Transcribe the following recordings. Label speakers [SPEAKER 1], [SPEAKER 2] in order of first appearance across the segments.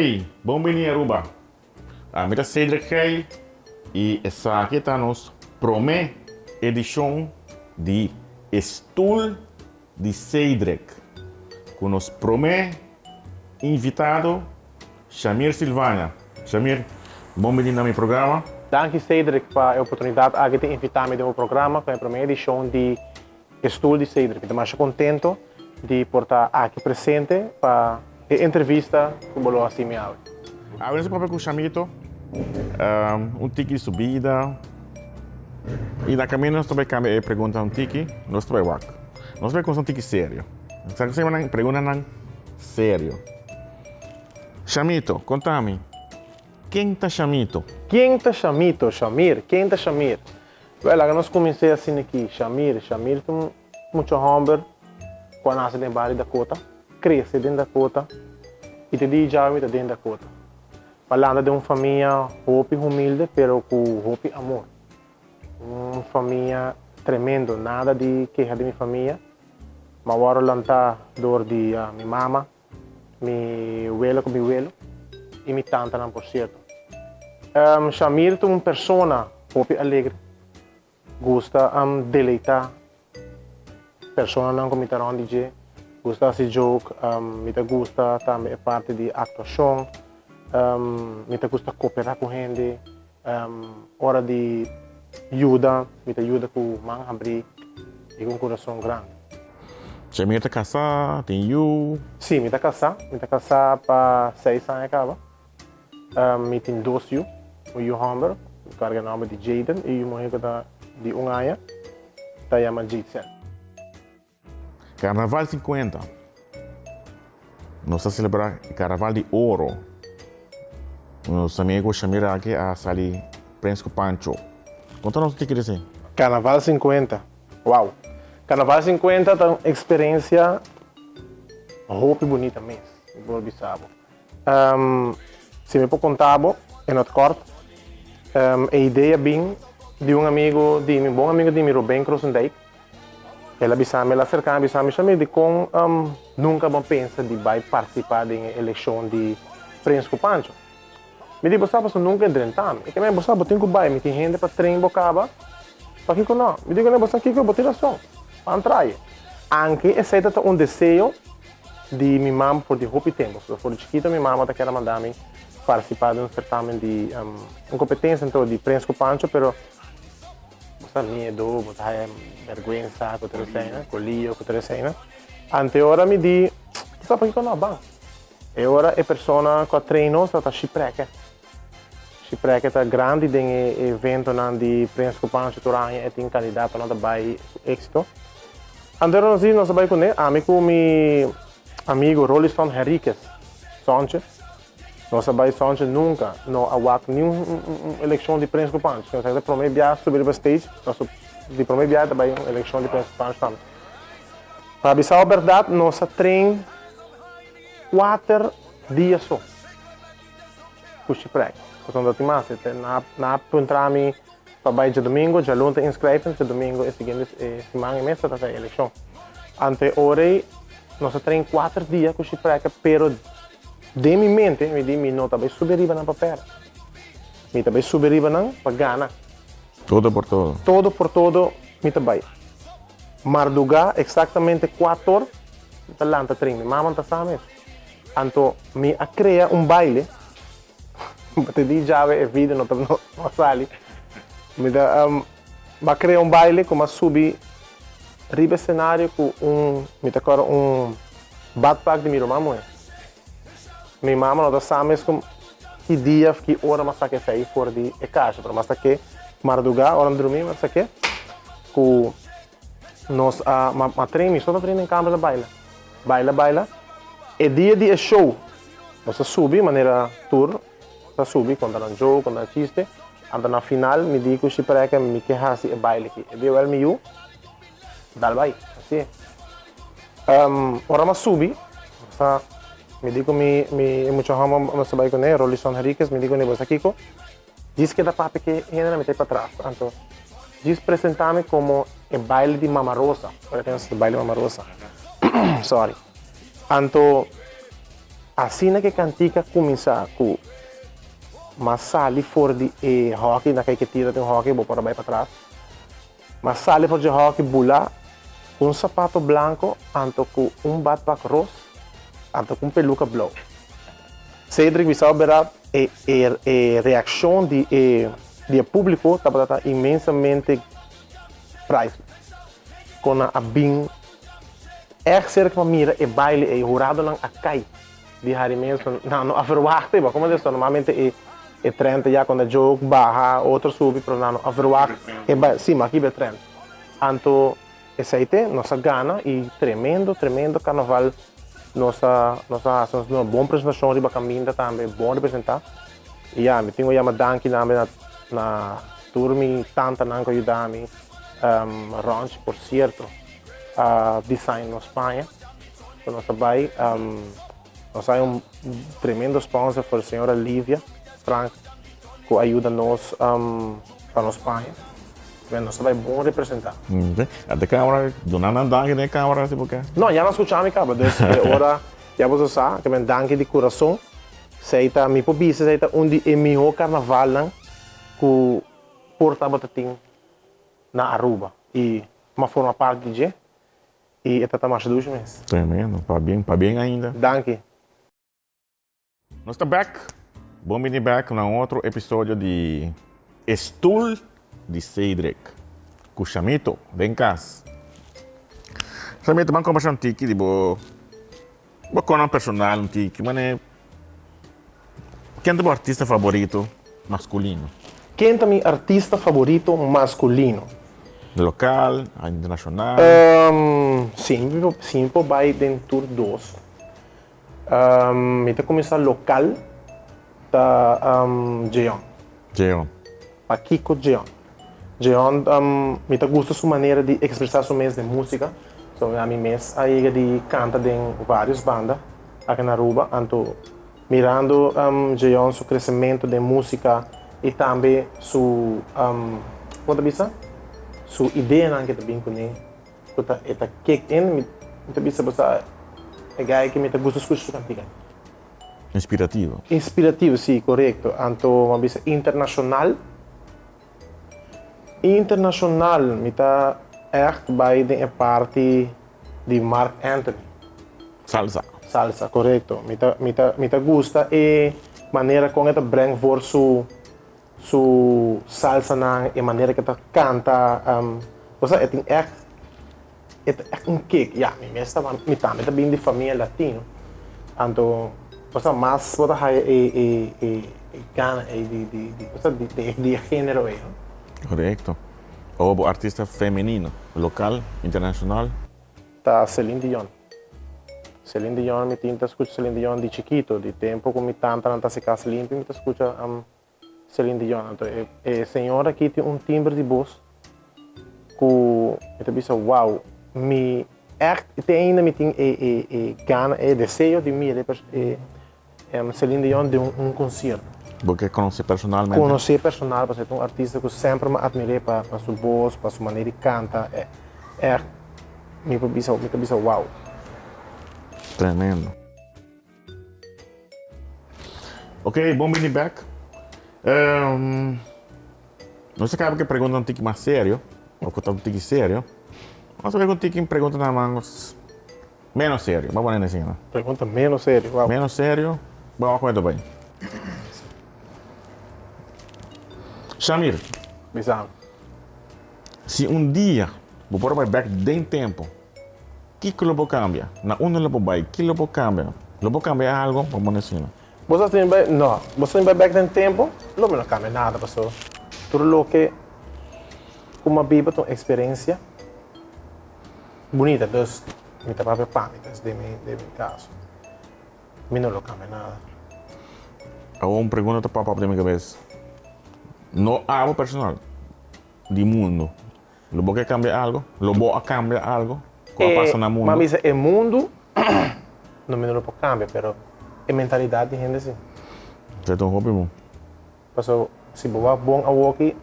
[SPEAKER 1] Hey, bom-vindo a Aruba. Mita Cedric Kay e essa aqui está nos primeira edição de Stoel de Cedric, com nos primeiro invitado, Shamir Silvania. Shamir, bom-vindo no meu programa.
[SPEAKER 2] Dank Cedric para a oportunidade de invitar-me no programa com a primeira edição de Stoel de Cedric. Estou muito contente de estar aqui presente para a entrevista com o assim me abre.
[SPEAKER 1] Agora nós vamos com o Shamito, tiki de subida. E na caminho nós também perguntamos tiki, nós também wak. Nós vamos com um tiki sério. Sabe que você pergunta sério. Shamito, conta-me. Quem está Shamito?
[SPEAKER 2] Quem está Shamito? Shamir? Quem está Shamir? Agora nós começamos assim aqui. Shamir tem muito homem quando nasce em Bari Dakota, cresce dentro da Dakota e te diz já dentro da Dakota. Falando de uma família humilde, pero com amor. Uma família tremenda, nada de queixa de minha família. Mas agora lanta dor de minha mama, meu abuelo com meu abuelo e minha tanta, por certo. Shamir é uma pessoa alegre, gosta de deleitar, pessoa não como está onde DJ, gosta de joke, me gosta também a parte de atuação, me gosta de cooperar com gente, hora de ajuda, me ajuda com mão abrir e com coração grande.
[SPEAKER 1] Shamir está casado, tem you?
[SPEAKER 2] Sim, me casado para 6 anos acaba. Me tem 2 filhos, um homem, o cara nome de Jaden e uma mulher de 1 ano, está chamada Jitsen.
[SPEAKER 1] Carnaval 50. Nós vamos celebrar o Carnaval de Ouro. Meus amigos chamaram aqui a sair Prensco Pancho. Conta-nos o que quer dizer.
[SPEAKER 2] Carnaval 50. Uau! Carnaval 50 é uma experiência muito bonita mesmo. Vou avisar. Se me pode contar, em outro corte, a ideia bem de um amigo, de meu bom amigo de mim, Ruben Crosendijk. Ela avisou-me, ela cercava, avisou-me de como nunca vou pensar de vai participar da eleição de Prensco Pancho. Me disse, você nunca entrar. E que me disse, tenho que ir, me tem gente para treinar bocaba. Para que não? Me digo, você aqui que eu vou tirar som. Para entrar. Anche, esse é um desejo de minha mãe por de muito tempo. Por chiquito, minha mãe queria mandar-me participar de um certamen de uma competência então, de Prensco Pancho, pero você medo, você vergonha, com tudo isso, com lío, com tudo isso. Ante ora me di, sabe por que não bom? E ora a pessoa que treino está a Cipreca. Cipreca está grande em evento de Prensco Pancho Turanha e tem candidato não vai êxito. Ante ora nós vai com ele, amigo meu amigo Roliston Henriquez Sanchez. Nós vai Sanchez nunca não há nenhuma eleição de Prensco Pancho. Nós temos primeiro viagem subir para o stage, nós de primeiro viagem também uma eleição de Prensco Pancho também. Para avisar a verdade, nós treinamos 4 dias só. Com o Ciprec. Quando eu mais, na entrada para baixo de domingo, já lunta inscreve, de domingo é seguinte semana e mês para a eleição. Ante hora, nós treinamos 4 dias com o Ciprec, pero de minha mente, me diz, não também subiriba na papel. Me também subiriba não para ganhar.
[SPEAKER 1] Todo por todo.
[SPEAKER 2] Todo por todo, me também. Marduga, exatamente 4 horas, talanta treino. Mamãe está sabe. Então, me cria baile. Te diz já é vídeo, não sale. Me dá, vai criar baile como a subir riba cenário com me dá agora backpack de minha irmã. Minha mamãe não sabe como que dia, que hora mas que sair fora de casa, mas que Marduga, hora de dormir, mas que com nós treino, só treino em câmera baila. E dia de show, nós subimos de maneira tour, nós subimos quando era um jogo, quando era chiste, anda na final, me digo que para que me quejasse o baile aqui. E deu ele me dá vai, assim. Ora mas subi, me digo me muito ramo mas vai com ele, Rolisson Henriquez, me digo ne você aqui diz que dá para que ainda me tem para trás, então diz apresentar-me como o baile de Mama Rosa, o baile de Mama Rosa. Sorry. Então, assim na que cantica começar com mas sali fora de hockey, na que tira tem hockey, vou para baixo para trás. Mas sali fora de hockey, bula um sapato branco, anto com backpack rosa, anto com peluca blue. Cedric Bissau verá a reação de público estava imensamente priceless. Quando a bem cerca mira e baile e jurado lang akai de hari mesmo não averwachte ba como isso normalmente é 30 já quando jogo barra outro sube para não averwachte é sim aqui é 30 anto esse nossa gana e tremendo carnaval nossa hacemos uma boa apresentação de caminho também bom representar e já me tenho já uma danke na turmi tanta não que ajudar-me ranch por certo design na Espanha. Então, nós temos tremendo sponsor for a senhora Lívia Frank, que ajuda nós para a Espanha. Nós vai bom representar.
[SPEAKER 1] Até câmera, do nada danke de câmera, tipo que.
[SPEAKER 2] Não, já não escutamos câmera, então agora já você sabe que danke de coração. Seita mi pobisa seita onde é melhor carnaval não que porta batatim na Aruba e uma forma parte de e está mais 2 meses.
[SPEAKER 1] Tremendo, para bem ainda.
[SPEAKER 2] Danke.
[SPEAKER 1] Nós estamos back. Bom venir back na outro episódio de Stool de Cedric. Com o Chamito, vem cá. Chamito, vamos conversar um tique, tipo, vou com um personal, um tique, mas quem é o artista favorito masculino?
[SPEAKER 2] Quem é o meu artista favorito masculino?
[SPEAKER 1] Local, internacional?
[SPEAKER 2] Sempre vai dentro dos. Então começar local da Jeon.
[SPEAKER 1] Jeon.
[SPEAKER 2] Kiko Jeon. Jeon, me gusta sua maneira de expressar sua mesa de música. So, a mim mesmo, aí de canta em várias bandas aqui na Aruba. Então, mirando Jeon, seu crescimento de música e também sua, como bisa? Sua ideia não que também com ele. Eta kick in, me bisa basta é gai que me gusta escutar cantiga.
[SPEAKER 1] Inspirativo.
[SPEAKER 2] Inspirativo, sim, correto. Então, uma bisa internacional. Internacional, me tá echt bij de parte de Mark Anthony. Salsa, correto. Me tá gusta e maneira como ele bring voor su salsa na e maneira que ele canta. Você é echt um kick. Ja, me também bem de família latino. Então, você mais pode e gana de gênero aí.
[SPEAKER 1] Correto. Ou artista feminino, local, internacional?
[SPEAKER 2] Tá Celine Dion. Celine Dion, me tinha escuta Celine Dion de chiquito, de tempo com me tanta não tá se casa limpa, me escuta Celine Dion. Então, a senhora aqui tem um timbre de voz que eu penso, wow, me ainda me tem gana e desejo de me Celine Dion de um concerto.
[SPEAKER 1] Porque conhecer personalmente?
[SPEAKER 2] Conhecer personal, porque é um artista que eu sempre me admirei para sua voz, para sua maneira de cantar. Me pensa, wow.
[SPEAKER 1] Tremendo. Ok, bom venir back. Nós acabamos que perguntar um tique mais sério, ou que está um tique sério. Vamos ver um tique pergunta na mãos menos sério. Vamos ver assim, né?
[SPEAKER 2] Pergunta menos sério, wow.
[SPEAKER 1] Menos sério, vamos com bem. Shamir,
[SPEAKER 2] Bizarro.
[SPEAKER 1] se um dia vou pôr back em tempo, que lobo cambia? Na lobo vai, que lobo cambia? Lobo cambia algo? Vamos dizer assim.
[SPEAKER 2] Você tem back em tempo, não cambia nada, pessoal. Tudo o que como vive a experiência bonita, dos minha própria pânicas de meu caso. Não cambia nada.
[SPEAKER 1] Há uma pergunta para a minha cabeça. No algo personal de mundo. Lobo que cambia algo? Lobo cambia algo? Qual passa no mundo?
[SPEAKER 2] Mas o mundo não me pode cambiar, mas a mentalidade de gente sim.
[SPEAKER 1] Você tem um hobby bom.
[SPEAKER 2] Porque se você é bom a aqui,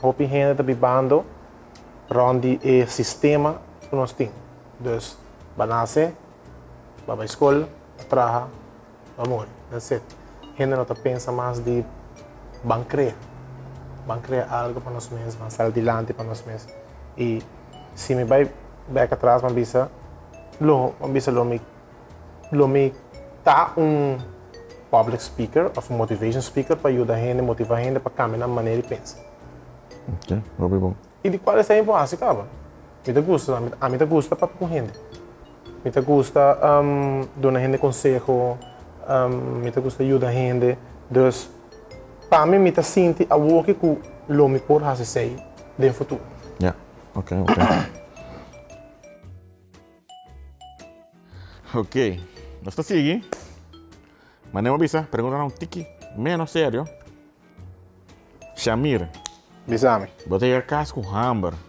[SPEAKER 2] hobby gente está vivendo onde o sistema que nós temos. Então, vai nascer, vai para a escola, trabalhar, Amor, that's it. Gente não pensa mais de criar algo para nós mesmos, mais adiante para nós mesmos. E se me vai back atrás, man bisa lo me tá public speaker, of motivation speaker para ajudar a gente, motivar a gente para caminhar na maneira de pensar.
[SPEAKER 1] Ok, vai bom.
[SPEAKER 2] E de qual é a importância, cara? Me te gusta para com gente. Me te gusta dar a gente conselho, me te gusta ajudar a gente. Então, para mim, me te sinto a work que lo me por fazer no futuro.
[SPEAKER 1] Ja, ok. Ok, nós está seguindo. Mas não bisa, perguntar um tiki menos sério. Shamir,
[SPEAKER 2] Bisame.
[SPEAKER 1] botei a casa com hamburger.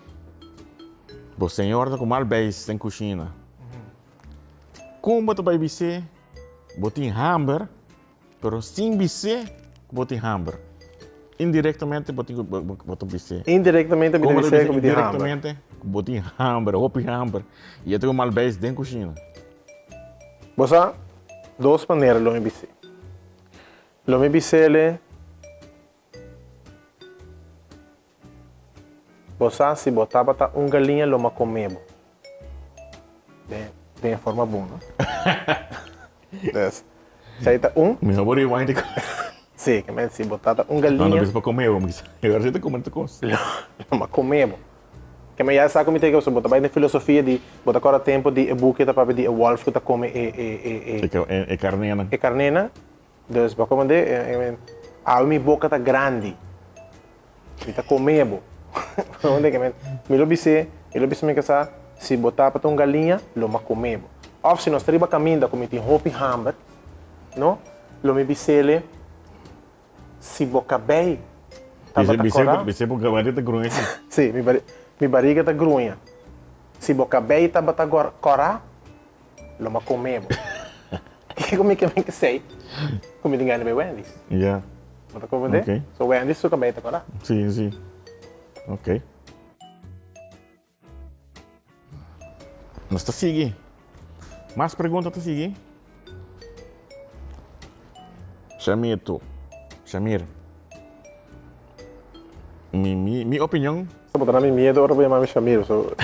[SPEAKER 1] O senhor está com malbês em cozinha. Como tu vai biser? Botei hamburger, pero sem biser, botei hamburger. Indiretamente, botei biser.
[SPEAKER 2] Indiretamente, me
[SPEAKER 1] Como
[SPEAKER 2] deve
[SPEAKER 1] tu
[SPEAKER 2] ser
[SPEAKER 1] biser
[SPEAKER 2] como de hamburger.
[SPEAKER 1] indiretamente, botei hamburger, hopi hamburger. E eu tenho malbês dentro da cozinha.
[SPEAKER 2] Você, duas maneiras lo me bise. Lo me bise você se botar para galinha lo ma comebo. De forma boa, né? Se aí tá
[SPEAKER 1] Me favorito wine.
[SPEAKER 2] sim, que me se botar
[SPEAKER 1] Não,
[SPEAKER 2] galinha
[SPEAKER 1] bisa para comer, mas agora você está comendo com você.
[SPEAKER 2] lo ma comebo. Que me já sabe como tem que você botar bem na filosofia de botar agora tempo de buque da para de wolf que tá come
[SPEAKER 1] É carne, né?
[SPEAKER 2] carnena. Dus para comer a minha boca tá grande. Me tá comebo. Onde que me lo bise me casar se botar para galinha lo ma comebo. Ou se nós triba caminho da comiti hopi hamburger, no? Lo me bise se boca bem.
[SPEAKER 1] Bisa por gabarito de grunha.
[SPEAKER 2] Sim, minha barriga tá grunha. Se boca bem tá bata corá, lo ma comebo. Que como que sei? Como ninguém me Wendy's.
[SPEAKER 1] Yeah.
[SPEAKER 2] Bota compreender?
[SPEAKER 1] Ok.
[SPEAKER 2] So Wendy's suka bem tá corá.
[SPEAKER 1] Sim. Ok. Nós está seguindo. Mais perguntas está seguindo? Shamir. Minha opinião.
[SPEAKER 2] Estou botando minha medo, agora vou chamar Shamir. So,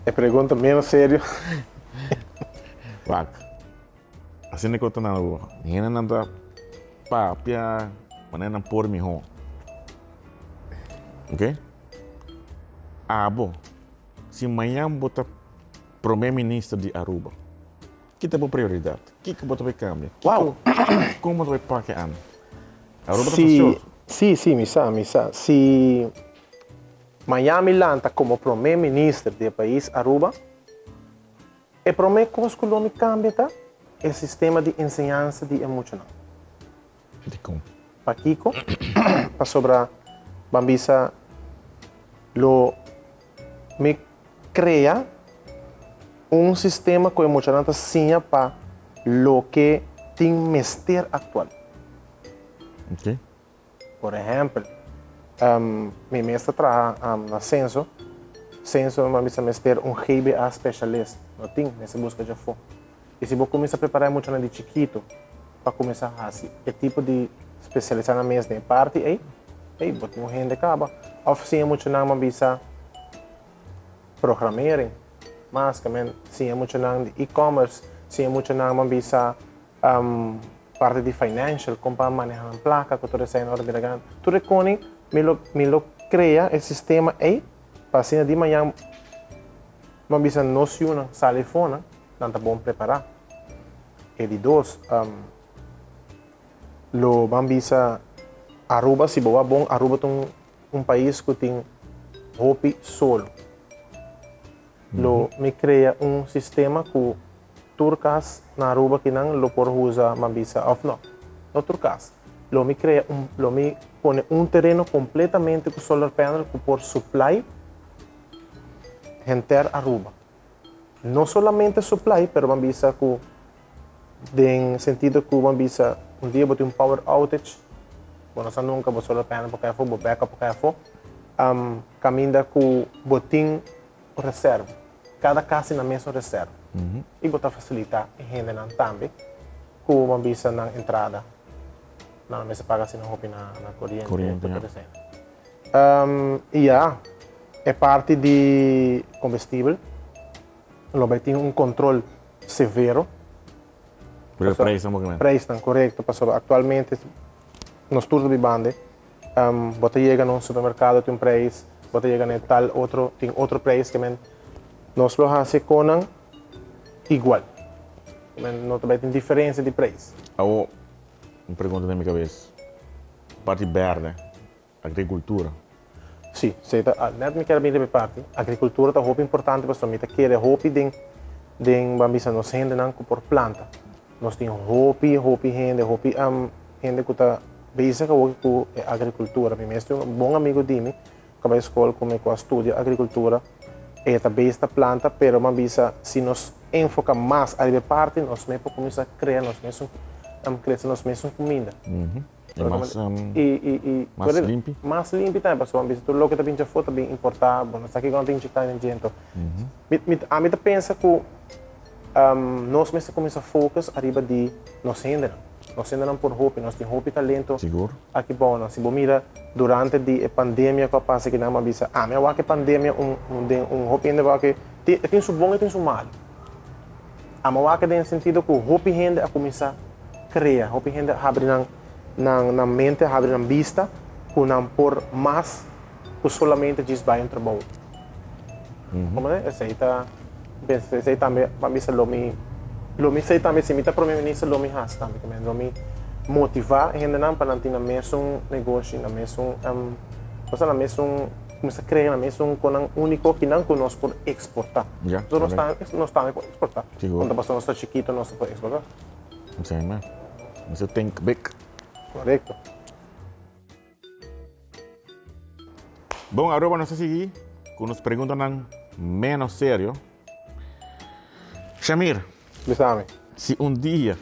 [SPEAKER 2] é pergunta menos sério.
[SPEAKER 1] Wag. Assim que eu estou na rua. Ninguém não está papia, mas não por mim. Ok? Bom. Se amanhã botar primeiro-ministro de Aruba, que tem prioridade? O que você vai cambiar?
[SPEAKER 2] Uau!
[SPEAKER 1] Como você vai pagar? Aruba está
[SPEAKER 2] Se,
[SPEAKER 1] fácil.
[SPEAKER 2] sim, me sa. Se Miami lanta como primeiro-ministro do país Aruba, é primeiro coisa que me cambia, tá? É o sistema de ensinança de emocional.
[SPEAKER 1] De como?
[SPEAKER 2] Para Kiko, para sobrar, Bambisa, lo me cria sistema que emocional assim para lo que tem mestre atual.
[SPEAKER 1] Ok.
[SPEAKER 2] Por exemplo, minha mestra trabalha na Censo Bambisa mestre GBA specialist. Não tem, nessa busca já foi. E se você começar a preparar emocional de chiquito, para começar a fazer que tipo de especializar na mesma parte, aí botar um rende acaba. Oficina emocional Bambisa programmering, mas também sim emocional de e-commerce, sim emocional Bambisa parte de financial, como para manejar a placa, que tudo sai na hora de lagar. Tudo com me lo cria esse sistema aí, para assim de manhã Bambisa não se una telefone, não está bom preparar. E de dois, lo Bambisa Aruba, se boa bom, Aruba é país que tem hopi solo. Lo me cria sistema que turcas na Aruba que não lo por usar Bambisa of no turcas. Lo me pone terreno completamente com solar panel que por supply enter Aruba. Não somente supply, pero Bambisa que em sentido que Bambisa dia botar power outage, bueno, sa nunca bo solar panel porque foi bo backup porque foi, caminha com botim reserva. Cada casa na mesma reserva. E botar facilitar e rende também. com uma bisa na entrada. Não, mas você paga assim na roupa na corrente.
[SPEAKER 1] Corrente,
[SPEAKER 2] E é parte de combustível. Lo vai ter um controle severo.
[SPEAKER 1] Por el preço, um pouquinho.
[SPEAKER 2] Preço, correto. Atualmente, nos turnos de bande, você chega num supermercado, tem um preço, você chega em tal outro, tem outro preço que nós lo fazemos com igual. Não também tem diferença de preço.
[SPEAKER 1] Uma pergunta na minha cabeça. Parte verde, agricultura.
[SPEAKER 2] Sim, não me quero bem de parte. A agricultura é muito importante para nós. Quer roupa de bambisa nos rende não por planta. Nós temos roupa rende que está basic com a agricultura. Meu mestre é um bom amigo de mim, que vai à escola comigo a estudar agricultura. É também esta planta, mas bambisa se nós enfocamos mais a parte, nós mesmos começamos a criar nós mesmos comida.
[SPEAKER 1] É mais,
[SPEAKER 2] mais
[SPEAKER 1] limpo?
[SPEAKER 2] Mais limpo também, porque tudo o que está foto bem importado, não está aqui quando tem que estar em gente. A mim pensa que nós mesmos começamos a focar arriba de nós ainda não por roupa, nós temos roupa e talento.
[SPEAKER 1] Seguro.
[SPEAKER 2] Aqui bom, se você mira durante a pandemia que passa que não me avisa, mas eu acho que a pandemia roupa ainda que tem seu bom e tem seu mal. Mas eu acho que tem sentido que roupa ainda a começar a criar, roupa ainda abre na mente, abre na vista, que não por mais que solamente diz vai um trabalho. Como é? Esse aí também, para mim, Lomi sei também se mita primeiro-ministro Lomi has também Lomi motivar ainda não para não ter na mesmo negócio na mesmo na mesmo começar a criar na mesmo com um único que não conosco por exportar. Então nós estamos por exportar. Quando a pessoa está chiquito nós por exportar.
[SPEAKER 1] Sim, mas você tem que ver.
[SPEAKER 2] Correto.
[SPEAKER 1] Bom, agora vamos seguir com as perguntas menos sério. Shamir.
[SPEAKER 2] Besame.
[SPEAKER 1] Se dia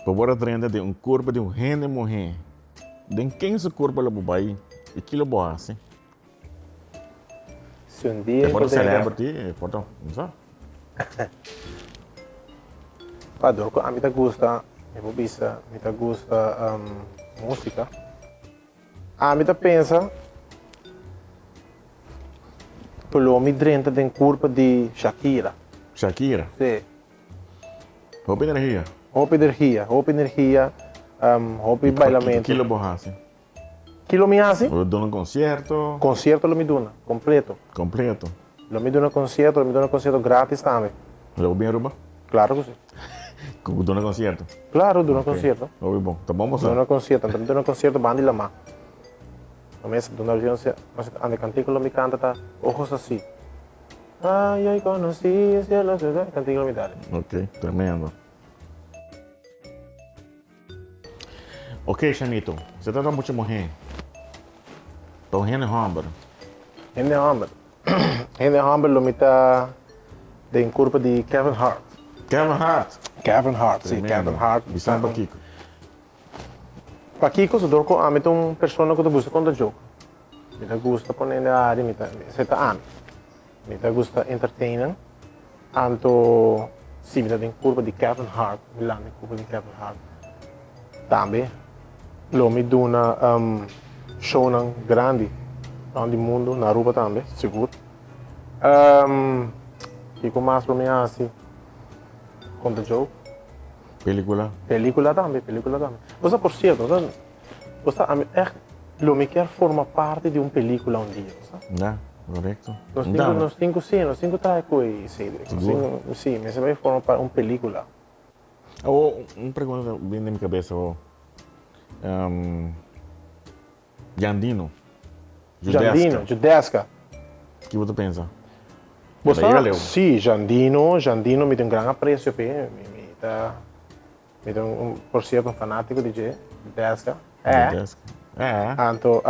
[SPEAKER 1] para treinar de corpo de rende mulher, de quem esse corpo ele vai e que ele vai assim?
[SPEAKER 2] Se dia
[SPEAKER 1] pode celebrity, pode, não sabe?
[SPEAKER 2] Adoro, a mim gosta, me gusta música. A mim pensa pelo me drenta de corpo de Shakira.
[SPEAKER 1] Shakira?
[SPEAKER 2] Sim.
[SPEAKER 1] Roupa energia?
[SPEAKER 2] Roupa energia, roupa bailamento.
[SPEAKER 1] Que ele vai assim?
[SPEAKER 2] Que lo me hace?
[SPEAKER 1] Eu dou um concerto?
[SPEAKER 2] Concerto lo me dona, completo.
[SPEAKER 1] Completo?
[SPEAKER 2] Lo me dona concerto grátis também.
[SPEAKER 1] Levou bem a roupa?
[SPEAKER 2] Claro que sim.
[SPEAKER 1] Dona concerto?
[SPEAKER 2] Claro, dona concerto.
[SPEAKER 1] Oh, bom, tá bom você?
[SPEAKER 2] Dona concerto, também dona concerto banda lá. Mas dona audiência, ande cantigo me canta tá ojos assim. Ai, ai, conocí, cielo, cantigo me dá.
[SPEAKER 1] Ok, tremendo. Ok, Chanito, você está dando muita mulher. Então, Henry Humber.
[SPEAKER 2] Henry Humber lo me tá de curva de Kevin Hart. Kevin Hart, sim, Kevin Hart.
[SPEAKER 1] Bisão para Kiko.
[SPEAKER 2] Para Kiko, se dorco, a mim tem uma pessoa que gosta de jogo. Me gusta poner na área, me gusta entertainer. Anto, sim, me tem curva de Kevin Hart, Milan curva de Kevin Hart. Também, lo me dona show grande, no mundo, na rua também, seguro. Kiko mais para mim assim. Conta jogo. Película também. Você, por certo, você lo me quer formar parte de uma película dia,
[SPEAKER 1] sabe? Correto.
[SPEAKER 2] Nós temos tá com sim, mas vai formar parte de uma película.
[SPEAKER 1] Uma pergunta bem na minha cabeça. Jandino,
[SPEAKER 2] Judesca.
[SPEAKER 1] O que você pensa?
[SPEAKER 2] Sim, Jandino me tem grande apreço, me tem por certo um fanático de Judesca. Então,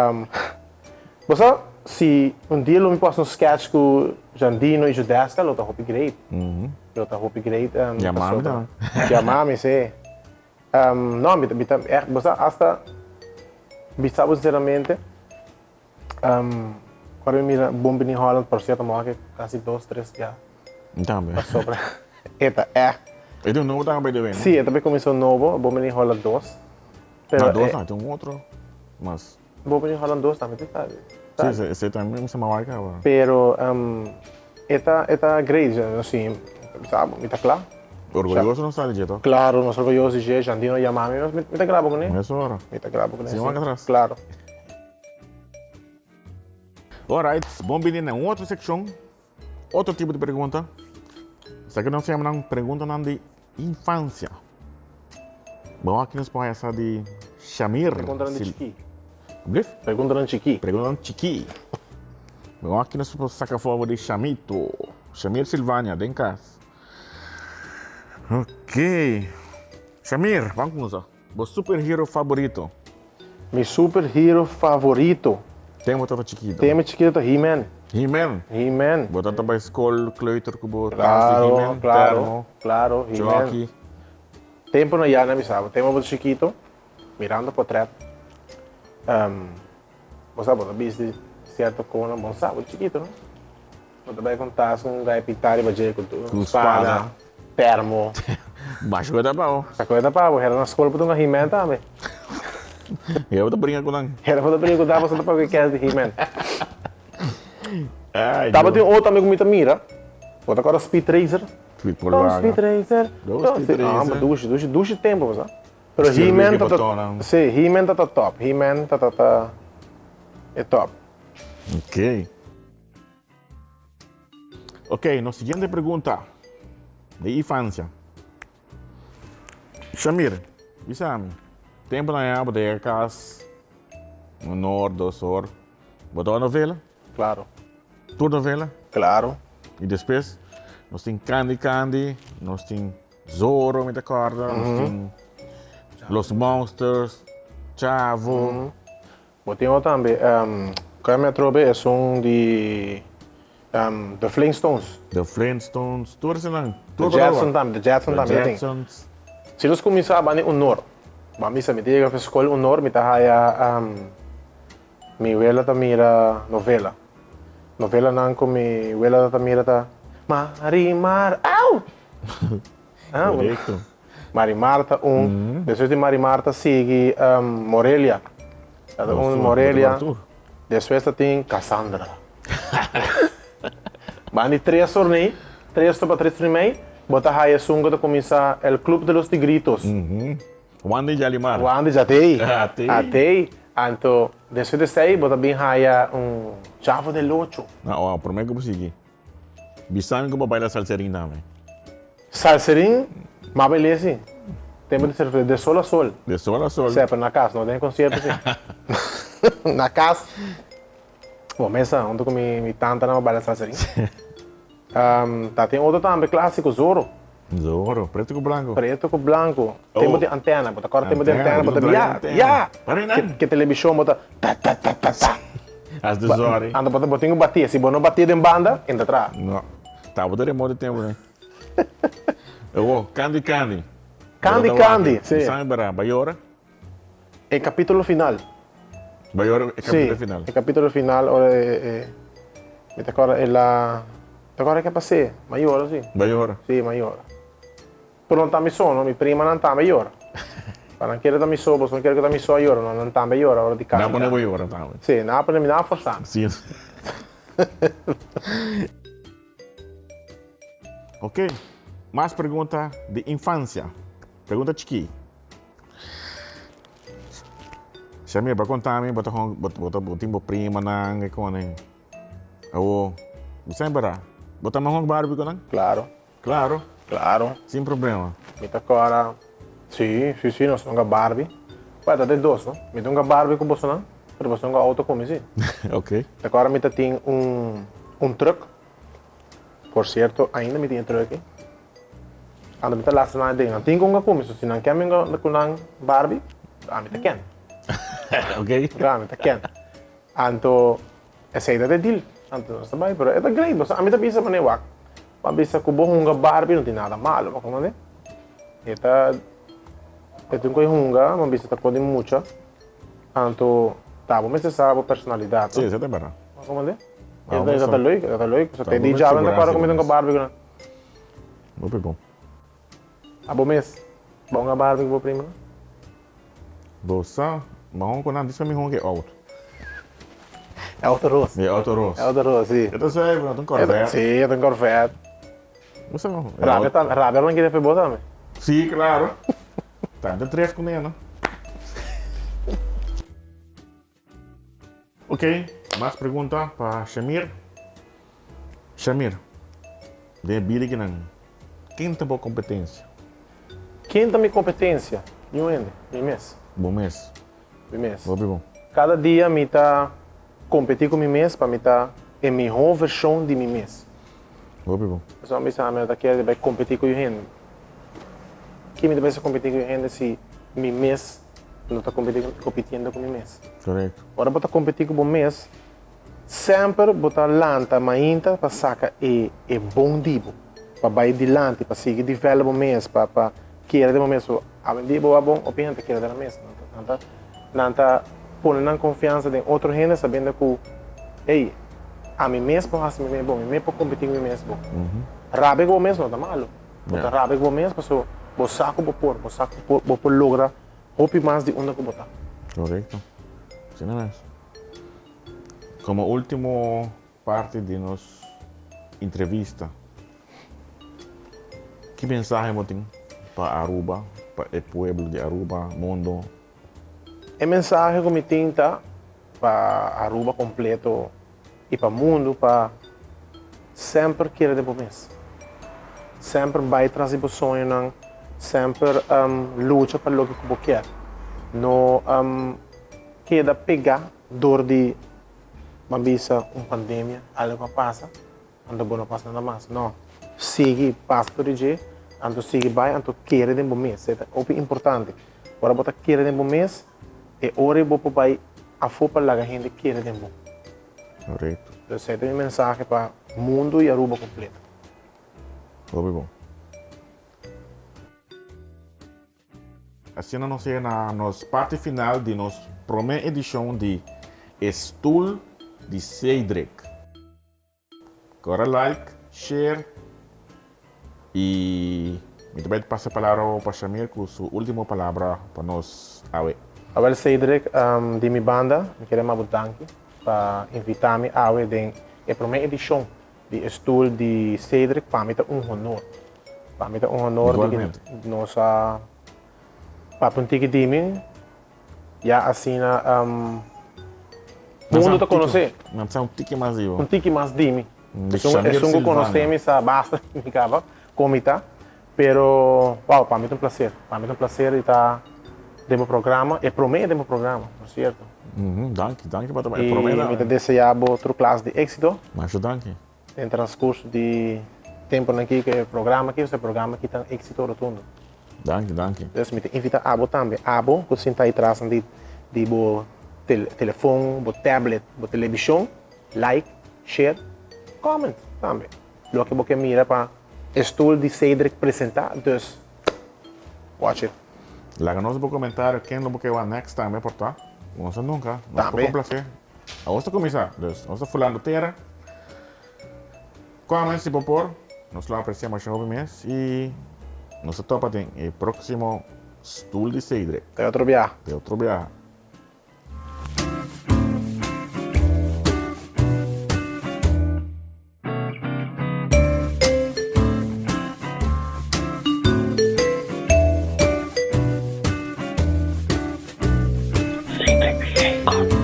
[SPEAKER 2] você, se dia eu me posso sketch com Jandino e Judesca, eu estou great. Eu estou great. Chamar-me, sim. Não, você hasta, sinceramente, quando eu miro Bomba em Holland, por certo, eu quase 2, 3 dias.
[SPEAKER 1] Então,
[SPEAKER 2] sobre.
[SPEAKER 1] Este é um novo também, by the way,
[SPEAKER 2] Sim, eu também começou novo, vou me rola dois. Pero,
[SPEAKER 1] Não, dois não, tem um outro. Mas,
[SPEAKER 2] vou me rola dois também, tu sabe?
[SPEAKER 1] sim, esse também se chama Marca.
[SPEAKER 2] Pero, esta great, assim, sabe, me tá claro?
[SPEAKER 1] Orgulhoso não sai de jeito.
[SPEAKER 2] Claro, nós orgulhosos de gente, Andino Yamami, mas me tá gravo com ele?
[SPEAKER 1] Não é só hora.
[SPEAKER 2] Me tá gravo com ele.
[SPEAKER 1] Sim, vai atrás.
[SPEAKER 2] Claro.
[SPEAKER 1] Alright, vamos vir em outra secção. Outro tipo de pergunta. Isso aqui nós chamamos de pergunta de infância. Vamos aqui nos põe essa de Shamir.
[SPEAKER 2] Pergunta de Chiqui.
[SPEAKER 1] Blif?
[SPEAKER 2] Pergunta de Chiqui.
[SPEAKER 1] Pergunta de Chiqui. Vamos aqui nos saca fogo de Chamito. Shamir Silvânia, den casa. Ok. Shamir, vamos começar. O superhero favorito?
[SPEAKER 2] Meu superhero favorito.
[SPEAKER 1] Tem uma tata chiquita.
[SPEAKER 2] Tema chiquito, He-Man.
[SPEAKER 1] He-Man.
[SPEAKER 2] He-Man.
[SPEAKER 1] Botar para a escola, kleuter, kubo,
[SPEAKER 2] Claro,
[SPEAKER 1] He-Man,
[SPEAKER 2] claro,
[SPEAKER 1] termo,
[SPEAKER 2] claro, He-Man.
[SPEAKER 1] jockey.
[SPEAKER 2] Tempo na Yana, me sabe. Tema muito chiquito, mirando para trás. Você sabe, você viste certo com uma bom sabe, chiquito, não? Você vai contar com um gai pintar e bater com espada, termo.
[SPEAKER 1] Baixo da pau.
[SPEAKER 2] Essa coisa para era na escola para um He-Man também.
[SPEAKER 1] Eu vou brincar com nang.
[SPEAKER 2] Era para brincar com você para o que é de He-Man.
[SPEAKER 1] Ai,
[SPEAKER 2] Tava tem outro amigo muito mira. Bota agora Speed Racer.
[SPEAKER 1] Tweet por
[SPEAKER 2] Go
[SPEAKER 1] vaga.
[SPEAKER 2] Speed Racer.
[SPEAKER 1] Go Speed
[SPEAKER 2] Ah,
[SPEAKER 1] Racer.
[SPEAKER 2] mas duche tempo, você. Pero
[SPEAKER 1] Sim,
[SPEAKER 2] He-Man
[SPEAKER 1] que
[SPEAKER 2] tá
[SPEAKER 1] botonan.
[SPEAKER 2] sim, He-Man tá top. He-Man tá é top.
[SPEAKER 1] Ok. Ok, na seguinte pergunta. De infância. Shamir, bisami. Tempo na época de casa, no norte, do sul. Botou a novela,
[SPEAKER 2] Claro.
[SPEAKER 1] tua novela.
[SPEAKER 2] Claro.
[SPEAKER 1] E depois, nós temos Candy, nós temos Zorro, me recorda, nós temos Los Monsters, Chavo.
[SPEAKER 2] Botei outro também. Qual é a minha tropa? É de The Flintstones.
[SPEAKER 1] The Flintstones, tudo isso não.
[SPEAKER 2] The Jetsons também. The Jetsons
[SPEAKER 1] The
[SPEAKER 2] também.
[SPEAKER 1] Jetsons.
[SPEAKER 2] Se nós começamos a honor, vamos a meter a escola honor, me tá aí mi abuela tá mira novela. Novela não com mi abuela tá mira tá Marimar. Au!
[SPEAKER 1] Correto.
[SPEAKER 2] Marimarta depois de Marimarta sigue Morelia. Morelia. Depois tem Cassandra. Bani três torneios, três para três torneios, bota aí a sunga de começar o Clube de los Tigritos.
[SPEAKER 1] Wandy Jalimar.
[SPEAKER 2] Quando já tem?
[SPEAKER 1] Atei.
[SPEAKER 2] Atei. Então, depois aí, bota bem aí Chavo del Ocho.
[SPEAKER 1] Não, por mim que eu consegui. Bisami que eu papai da salserinha também.
[SPEAKER 2] Salserín, mas beleza. Tempo de ser de sol a sol.
[SPEAKER 1] De sol a sol.
[SPEAKER 2] Sempre na casa, não tem concerto assim. Na casa. Bom, mesa, onde com minha tanta na baila salserín. Tá, tem outro também clássico, Zorro.
[SPEAKER 1] Zorro, preto com branco.
[SPEAKER 2] Preto com branco. Tempo de antena, bota agora tempo de
[SPEAKER 1] Antena,
[SPEAKER 2] antena, bota
[SPEAKER 1] bota
[SPEAKER 2] ya,
[SPEAKER 1] antena.
[SPEAKER 2] ya.
[SPEAKER 1] Para não.
[SPEAKER 2] Que televisão bota ta ta ta ta ta.
[SPEAKER 1] As de Zori.
[SPEAKER 2] Anda bota botinho batia, se não batia em banda, entra atrás.
[SPEAKER 1] Não. Tá, vou ter remoto de tempo, né? Eu vou, Candy.
[SPEAKER 2] Candy, sim.
[SPEAKER 1] Bisami para Bayora.
[SPEAKER 2] É capítulo final.
[SPEAKER 1] Bayora é
[SPEAKER 2] Sim,
[SPEAKER 1] capítulo final.
[SPEAKER 2] é capítulo final, ora me agora é lá. Agora que passei, maior assim.
[SPEAKER 1] Bayora.
[SPEAKER 2] Sim, maior. Por não tá me sono, minha prima não tá maior. Para não querer tá me so, não quero que tá me so maior, não tá maior, hora de casa.
[SPEAKER 1] Não, mas Bayora também.
[SPEAKER 2] Sim, não para me dar forçando.
[SPEAKER 1] Sim. Ok. Mais pergunta de infância. Pergunta chiqui. Shamir, para contar-me, bota timbo prima nang, ikaw ano. Oo. Bisa ba? Bota mo hong Barbie ko nang?
[SPEAKER 2] Claro,
[SPEAKER 1] Claro.
[SPEAKER 2] claro.
[SPEAKER 1] Sem problema.
[SPEAKER 2] Me agora. Sim, nós somos Barbie. Vai, tá de dois, não? Me dá Barbie com você não? Pero você não auto como assim.
[SPEAKER 1] Ok.
[SPEAKER 2] Agora me tem truck. Por certo, ainda me tem truck. Ando me last na ding. Não tem como como se não quer me com Barbie, me tá quer.
[SPEAKER 1] Ok.
[SPEAKER 2] Me tá quer. Anto essa ideia de deal. Anto não está bem, pero é da great. Você a mim tá bisa manewak. Mas bisa com bom Barbie não tem nada mal, mas como é? Eta tenho que hunga, mas bisa tá pode muito. Anto tá, vamos se sabe personalidade.
[SPEAKER 1] Sim, você tem para.
[SPEAKER 2] Como é?
[SPEAKER 1] Ah,
[SPEAKER 2] Essa tá louco, Você tem
[SPEAKER 1] vamos
[SPEAKER 2] DJ
[SPEAKER 1] segurar
[SPEAKER 2] agora como
[SPEAKER 1] segurança.
[SPEAKER 2] com Barbie, né?
[SPEAKER 1] Muito bom.
[SPEAKER 2] Abo mês. Bom nga barbie bo primo.
[SPEAKER 1] Bosa, mahon ko na, di sa mi hong auto.
[SPEAKER 2] É auto rosso.
[SPEAKER 1] É auto rosso.
[SPEAKER 2] É auto rosso, sim.
[SPEAKER 1] Eu tô sabendo, eu tô Corvette.
[SPEAKER 2] Sim, eu tenho Corvette.
[SPEAKER 1] Você não.
[SPEAKER 2] Rabia não queria fazer também.
[SPEAKER 1] Sim, claro. Tá, de três com ele, né? Ok, mais pergunta para Shamir. Shamir, de Billy quem tem boa competência?
[SPEAKER 2] Quem tem competência? Eu ainda, eu mês.
[SPEAKER 1] Bom mês.
[SPEAKER 2] Eu mês.
[SPEAKER 1] Bom.
[SPEAKER 2] Cada dia me tá competir com mim mês para me tá em melhor versão de mim mês.
[SPEAKER 1] Bom.
[SPEAKER 2] Só me sabe que eu vai competir com o gente. Quem me deve competir com o gente se mim mês não está competindo com mim mês.
[SPEAKER 1] Correto.
[SPEAKER 2] Agora botar competir com o mês, sempre botar lanta mainta para sacar é bom dibo, para vai dilante, para seguir desenvolver o mês, para querer o mês. A mim dibo é bom, o pinta querer o mês. Não tá pondo confiança em outro gente, sabendo que ei, a mim mês para fazer mim bom, mim para competir com mim mês bom. Rabe com o mês não tá malo. Botar rabe com o mês, para o saco vou por lograr hope mais de onde que botar.
[SPEAKER 1] Correto. Sim, não é? Como última parte de nossa entrevista, que mensagem você tem para Aruba, para o povo de Aruba, mundo?
[SPEAKER 2] A mensagem que me tinta para Aruba completo e para o mundo, para sempre querer de mês. Sempre vai trazer o sonho, sempre luta para o que você quer. Não queda pegar dor de uma pandemia, algo que passa, não passa nada mais. Não, siga, passa todo dia, siga, vai, querer de mês. É o importante. Agora, você querer de mês, é hora você vai a fopa lá a gente querer de mês.
[SPEAKER 1] Correto.
[SPEAKER 2] Então, essa é a minha mensagem para o mundo e Aruba completo.
[SPEAKER 1] Bom. Assim nós chegamos na nossa parte final de nossa primeira edição de Stoel de Cedric. Agora like, share e me também passa a palavra para Shamir com sua última palavra para nós.
[SPEAKER 2] Agora Cedric de minha banda, eu quero me danke para invitar-me a a primeira edição de Stoel de Cedric para mim é honor. Para mim é honor de nossa para um tique de mim, já assim mundo te conhecer.
[SPEAKER 1] Não precisa um tique mais vivo.
[SPEAKER 2] Um tique mais de mim. É um conhecer-me, basta, me acaba, como está. Pero, wow, para mim é um prazer. Para mim é um prazer estar no programa. É prometo no programa, não é certo?
[SPEAKER 1] Danke para também.
[SPEAKER 2] E me desejo outra classe de êxito.
[SPEAKER 1] Mas danke.
[SPEAKER 2] Em transcurso de tempo aqui que é programa que tem êxito rotundo.
[SPEAKER 1] Danke.
[SPEAKER 2] Então, me invita a abo também. Abo, que você está aí atrás de bo telefone, bo tablet, bo televisão, like, share, comment também. Lo que você mira para Stoel de Cedric apresentar, então, watch it.
[SPEAKER 1] Láganos por comentário quem não quer o next time, portar. Não sei nunca. Não é um prazer. Vamos começar. Vamos falando terra. Comment se por nós lo apreciamos mais e nos topa em o próximo Stoel de Cedric.
[SPEAKER 2] Até outro viagem.
[SPEAKER 1] Até outro viagem.
[SPEAKER 3] Cedric.